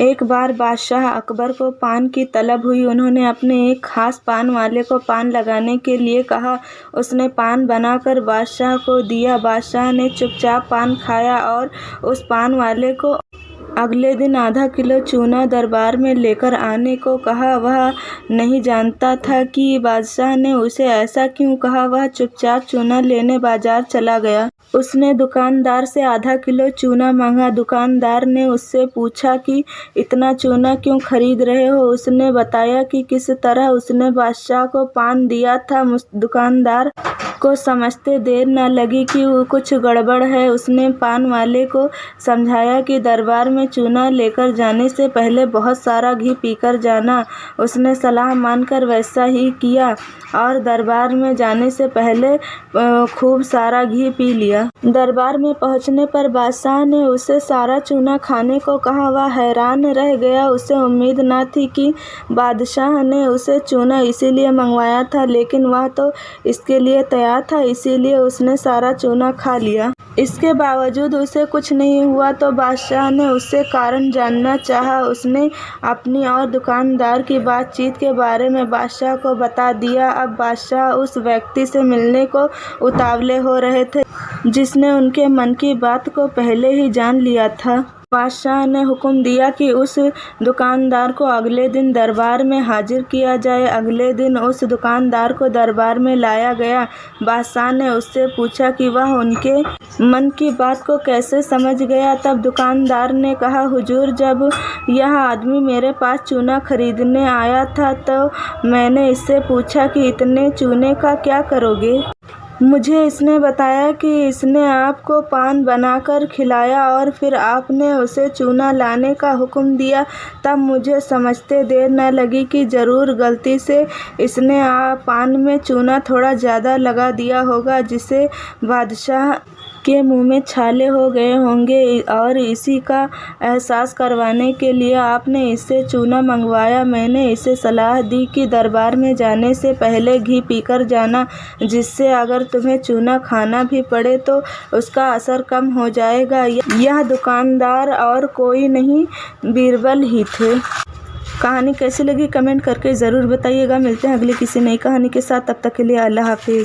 एक बार बादशाह अकबर को पान की तलब हुई। उन्होंने अपने एक खास पान वाले को पान लगाने के लिए कहा। उसने पान बनाकर बादशाह को दिया। बादशाह ने चुपचाप पान खाया और उस पान वाले को अगले दिन आधा किलो चूना दरबार में लेकर आने को कहा। वह नहीं जानता था कि बादशाह ने उसे ऐसा क्यों कहा। वह चुपचाप चूना लेने बाजार चला गया। उसने दुकानदार से आधा किलो चूना मांगा। दुकानदार ने उससे पूछा कि इतना चूना क्यों खरीद रहे हो। उसने बताया कि किस तरह उसने बादशाह को पान दिया था। दुकानदार को समझते देर न लगी कि कुछ गड़बड़ है। उसने पान वाले को समझाया कि दरबार में चूना लेकर जाने से पहले बहुत सारा घी पीकर जाना। उसने सलाह मानकर वैसा ही किया और दरबार में जाने से पहले खूब सारा घी पी लिया। दरबार में पहुंचने पर बादशाह ने उसे सारा चूना खाने को कहा। वह हैरान रह गया। उसे उम्मीद न थी कि बादशाह ने उसे चूना इसीलिए मंगवाया था, लेकिन वह तो इसके लिए तैयार था, इसीलिए उसने सारा चूना खा लिया। इसके बावजूद उसे कुछ नहीं हुआ तो बादशाह ने उससे कारण जानना चाहा। उसने अपनी और दुकानदार की बातचीत के बारे में बादशाह को बता दिया। अब बादशाह उस व्यक्ति से मिलने को उतावले हो रहे थे जिसने उनके मन की बात को पहले ही जान लिया था। बादशाह ने हुक्म दिया कि उस दुकानदार को अगले दिन दरबार में हाजिर किया जाए। अगले दिन उस दुकानदार को दरबार में लाया गया। बादशाह ने उससे पूछा कि वह उनके मन की बात को कैसे समझ गया। तब दुकानदार ने कहा, हुजूर, जब यह आदमी मेरे पास चूना खरीदने आया था तो मैंने इससे पूछा कि इतने चूने का क्या करोगे। मुझे इसने बताया कि इसने आपको पान बनाकर खिलाया और फिर आपने उसे चूना लाने का हुक्म दिया। तब मुझे समझते देर न लगी कि ज़रूर गलती से इसने पान में चूना थोड़ा ज़्यादा लगा दिया होगा, जिससे बादशाह के मुंह में छाले हो गए होंगे और इसी का एहसास करवाने के लिए आपने इससे चूना मंगवाया। मैंने इसे सलाह दी कि दरबार में जाने से पहले घी पीकर जाना, जिससे अगर तुम्हें चूना खाना भी पड़े तो उसका असर कम हो जाएगा। यह दुकानदार और कोई नहीं, बीरबल ही थे। कहानी कैसी लगी कमेंट करके ज़रूर बताइएगा। मिलते हैं अगली किसी नई कहानी के साथ। तब तक के लिए अल्लाह हाफिज़।